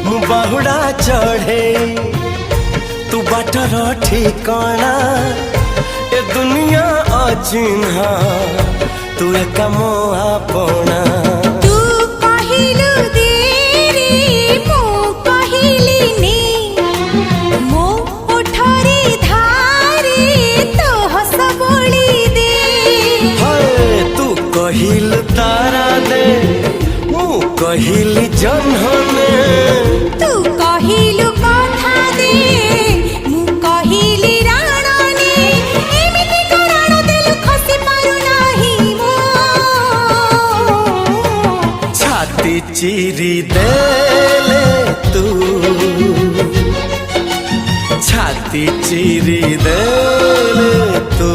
मु बाहुड़ा चढ़े तू बाटर ठिकाना ए दुनिया अचिन्हा तू एक मो आपना कहिल तारा दे मु कहिल जन्हने तू कहिलु कथा दे मु कहिली राणने एमिति कराण देलु खसी पारु नाही मो छाती चिरी देले तू छाती चिरी देले तू